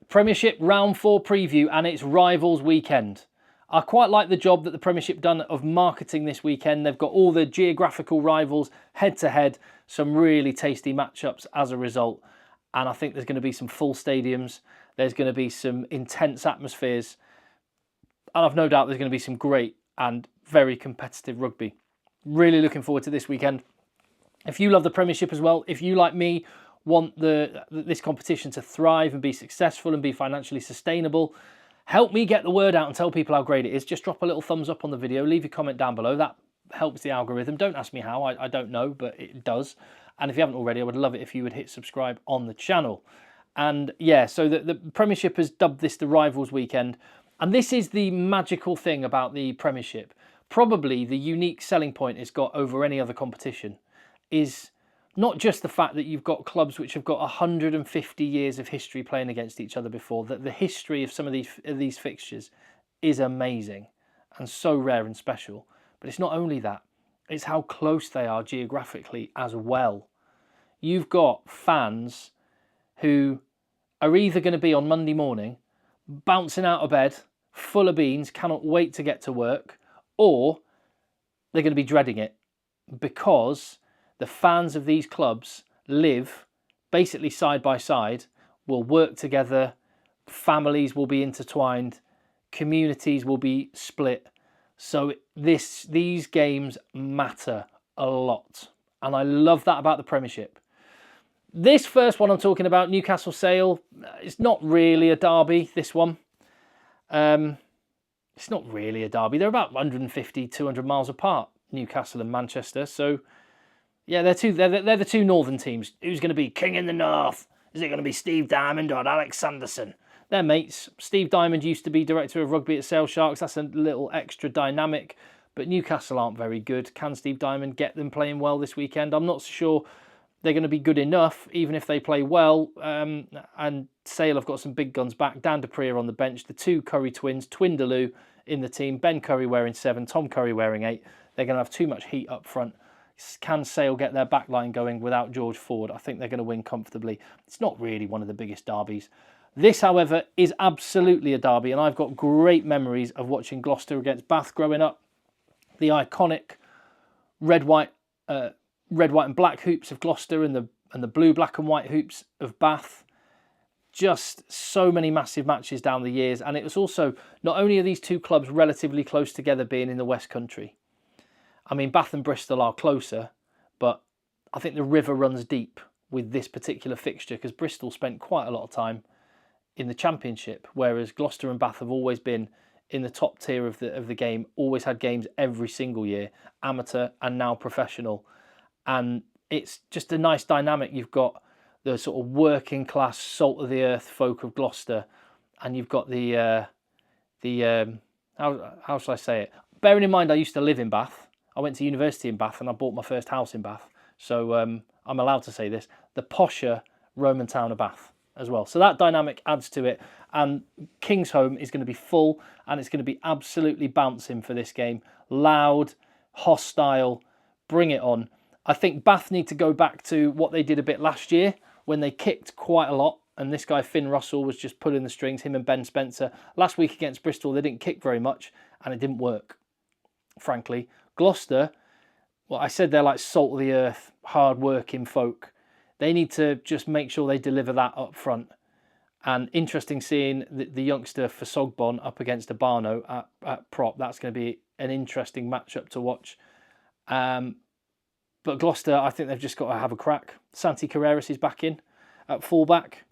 Premiership round 4 preview, and it's rivals weekend. I quite like the job that the Premiership done of marketing this weekend. They've got all the geographical rivals head to head, some really tasty matchups as a result. And I think there's going to be some full stadiums. There's going to be some intense atmospheres. And I've no doubt there's going to be some great and very competitive rugby. Really looking forward to this weekend. If you love the Premiership as well, if you, like me, want this competition to thrive and be successful and be financially sustainable, help me get the word out and tell people how great it is. Just drop a little thumbs up on the video, leave your comment down below. That helps the algorithm. Don't ask me how, I don't know, but it does. And if you haven't already, I would love it if you would hit subscribe on the channel. And yeah, so the Premiership has dubbed this the Rivals Weekend. And this is the magical thing about the Premiership. Probably the unique selling point it's got over any other competition is not just the fact that you've got clubs which have got 150 years of history playing against each other before, that the history of some of these fixtures is amazing and so rare and special. But it's not only that, it's how close they are geographically as well. You've got fans who are either going to be on Monday morning bouncing out of bed, full of beans, cannot wait to get to work, or they're going to be dreading it because the fans of these clubs live basically side by side, will work together, families will be intertwined, communities will be split. So these games matter a lot. And I love that about the Premiership. This first one I'm talking about, Newcastle Sale, it's not really a derby, this one. It's not really a derby. They're about 150, 200 miles apart, Newcastle and Manchester. So yeah, they're the two northern teams. Who's going to be king in the north? Is it going to be Steve Diamond or Alex Sanderson? They're mates. Steve Diamond used to be director of rugby at Sale Sharks. That's a little extra dynamic. But Newcastle aren't very good. Can Steve Diamond get them playing well this weekend? I'm not sure they're going to be good enough, even if they play well. And Sale have got some big guns back. Dan Dupree on the bench. The two Curry twins, Twindaloo in the team. Ben Curry wearing 7, Tom Curry wearing 8. They're going to have too much heat up front. Can Sale get their backline going without George Ford? I think they're going to win comfortably. It's not really one of the biggest derbies. This, however, is absolutely a derby, and I've got great memories of watching Gloucester against Bath growing up. The iconic red, white and black hoops of Gloucester and the blue, black and white hoops of Bath. Just so many massive matches down the years, and it was also, not only are these two clubs relatively close together being in the West Country, I mean, Bath and Bristol are closer, but I think the river runs deep with this particular fixture because Bristol spent quite a lot of time in the Championship, whereas Gloucester and Bath have always been in the top tier of the game, always had games every single year, amateur and now professional. And it's just a nice dynamic. You've got the sort of working class, salt of the earth folk of Gloucester, and you've got how shall I say it? Bearing in mind I used to live in Bath. I went to university in Bath and I bought my first house in Bath. So I'm allowed to say this. The posher Roman town of Bath as well. So that dynamic adds to it. And Kingsholm is going to be full and it's going to be absolutely bouncing for this game. Loud, hostile, bring it on. I think Bath need to go back to what they did a bit last year when they kicked quite a lot. And this guy, Finn Russell, was just pulling the strings, him and Ben Spencer. Last week against Bristol, they didn't kick very much and it didn't work, frankly. Gloucester, well, I said they're like salt of the earth, hard-working folk. They need to just make sure they deliver that up front. And interesting seeing the youngster for Sogbon up against Abano at prop. That's going to be an interesting matchup to watch. But Gloucester, I think they've just got to have a crack. Santi Carreras is back in at fullback.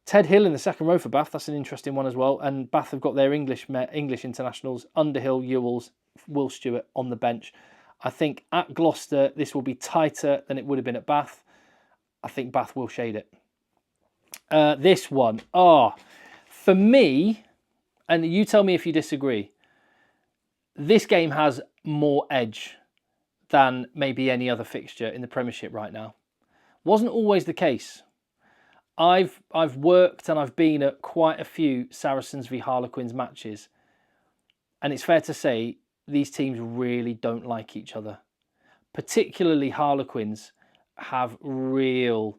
Ted Hill in the second row for Bath. That's an interesting one as well. And Bath have got their English internationals, Underhill, Ewells, Will Stewart on the bench. I think at Gloucester, this will be tighter than it would have been at Bath. I think Bath will shade it. This one, for me, and you tell me if you disagree, this game has more edge than maybe any other fixture in the Premiership right now. Wasn't always the case. I've worked and I've been at quite a few Saracens v Harlequins matches, and it's fair to say these teams really don't like each other. Particularly Harlequins have real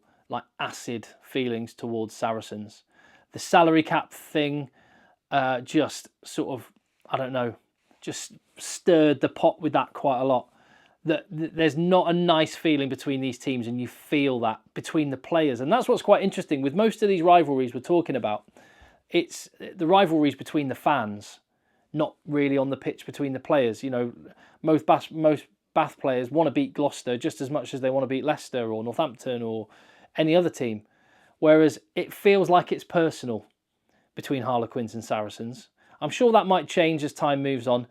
acid feelings towards Saracens. The salary cap thing just sort of, I don't know, just stirred the pot with that quite a lot. That there's not a nice feeling between these teams, and you feel that between the players. And that's what's quite interesting with most of these rivalries we're talking about. It's the rivalries between the fans, not really on the pitch between the players. You know, most Bath players want to beat Gloucester just as much as they want to beat Leicester or Northampton or any other team. Whereas it feels like it's personal between Harlequins and Saracens. I'm sure that might change as time moves on,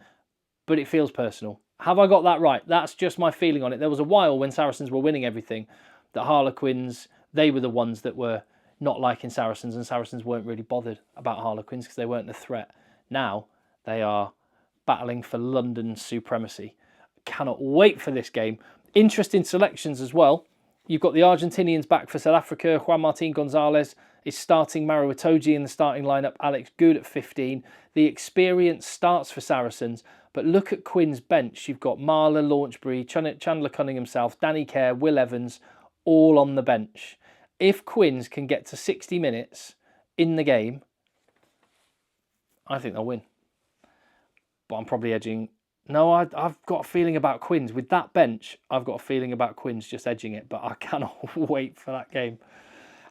but it feels personal. Have I got that right? That's just my feeling on it. There was a while when Saracens were winning everything that Harlequins, they were the ones that were not liking Saracens, and Saracens weren't really bothered about Harlequins because they weren't a threat. Now they are battling for London supremacy. Cannot wait for this game. Interesting selections as well. You've got the Argentinians back for South Africa. Juan Martin Gonzalez is starting. Maro Itoje in the starting lineup. Alex Good at 15. The experience starts for Saracens. But look at Quinn's bench. You've got Marler, Launchbury, Chandler Cunningham South, Danny Kerr, Will Evans, all on the bench. If Quinns can get to 60 minutes in the game, I think they'll win. But I'm probably edging. No, I've got a feeling about Quinns. With that bench, I've got a feeling about Quinns just edging it. But I cannot wait for that game.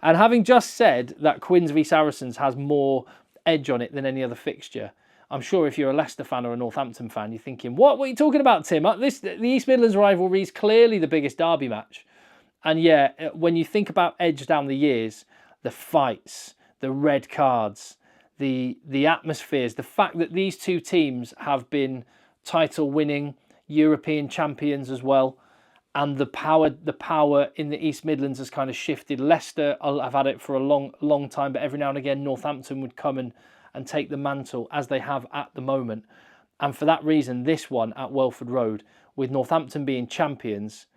And having just said that Quinns v Saracens has more edge on it than any other fixture, I'm sure if you're a Leicester fan or a Northampton fan, you're thinking, what are you talking about, Tim? The East Midlands rivalry is clearly the biggest derby match. And yeah, when you think about edge down the years, the fights, the red cards, the atmospheres, the fact that these two teams have been title-winning European champions as well, and the power in the East Midlands has kind of shifted. Leicester have had it for a long time, but every now and again Northampton would come and take the mantle, as they have at the moment. And for that reason, this one at Welford Road, with Northampton being champions,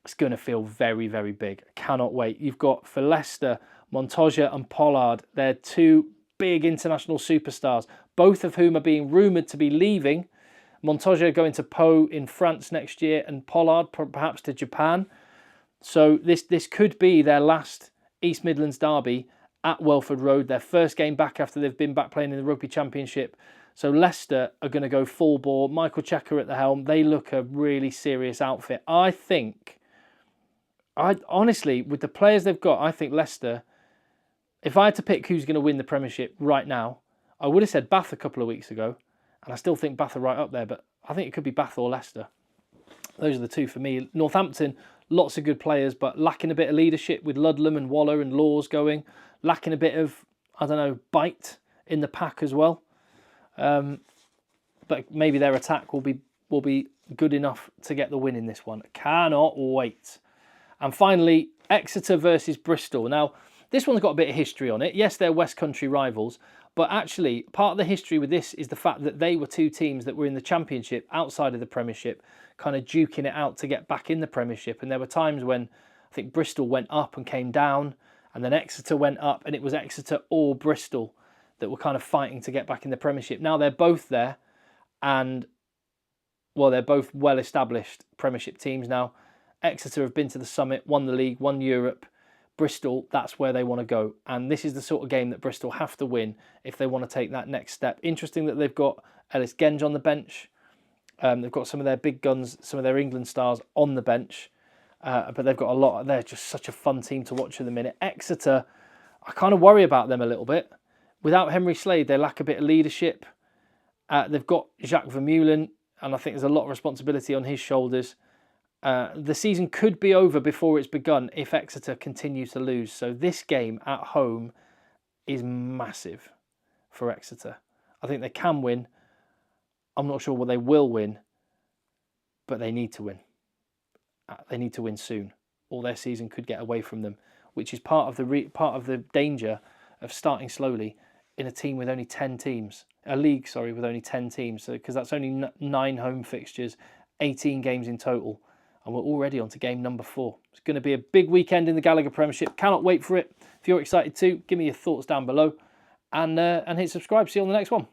it's going to feel very, very big. Cannot wait. You've got, for Leicester, Montoya and Pollard. They're two big international superstars, both of whom are being rumoured to be leaving. Montoya going to Pau in France next year, and Pollard perhaps to Japan. So this could be their last East Midlands derby at Welford Road, their first game back after they've been back playing in the Rugby Championship. So Leicester are going to go full bore. Michael Checker at the helm. They look a really serious outfit. I honestly, with the players they've got, I think Leicester, if I had to pick who's going to win the Premiership right now, I would have said Bath a couple of weeks ago, and I still think Bath are right up there, but I think it could be Bath or Leicester. Those are the two for me. Northampton, lots of good players, but lacking a bit of leadership with Ludlam and Waller and Laws going. Lacking a bit of, I don't know, bite in the pack as well. But maybe their attack will be good enough to get the win in this one. Cannot wait. And finally, Exeter versus Bristol. Now, this one's got a bit of history on it. Yes, they're West Country rivals, but actually part of the history with this is the fact that they were two teams that were in the Championship outside of the Premiership, kind of duking it out to get back in the Premiership. And there were times when I think Bristol went up and came down, and then Exeter went up, and it was Exeter or Bristol that were kind of fighting to get back in the Premiership. Now they're both there, and, well, they're both well-established Premiership teams now. Exeter have been to the summit, won the league, won Europe. Bristol, that's where they want to go. And this is the sort of game that Bristol have to win if they want to take that next step. Interesting that they've got Ellis Genge on the bench. They've got some of their big guns, some of their England stars on the bench. But they've got a lot. They're just such a fun team to watch at the minute. Exeter, I kind of worry about them a little bit. Without Henry Slade, they lack a bit of leadership. They've got Jacques Vermeulen, and I think there's a lot of responsibility on his shoulders. The season could be over before it's begun if Exeter continue to lose. So this game at home is massive for Exeter. I think they can win. I'm not sure what they will win, but they need to win. They need to win soon, or their season could get away from them, which is part of the danger of starting slowly in a team with only 10 teams. A league, sorry, with only 10 teams. So because that's only 9 home fixtures, 18 games in total. And we're already on to game number 4. It's going to be a big weekend in the Gallagher Premiership. Cannot wait for it. If you're excited too, give me your thoughts down below. And hit subscribe. See you on the next one.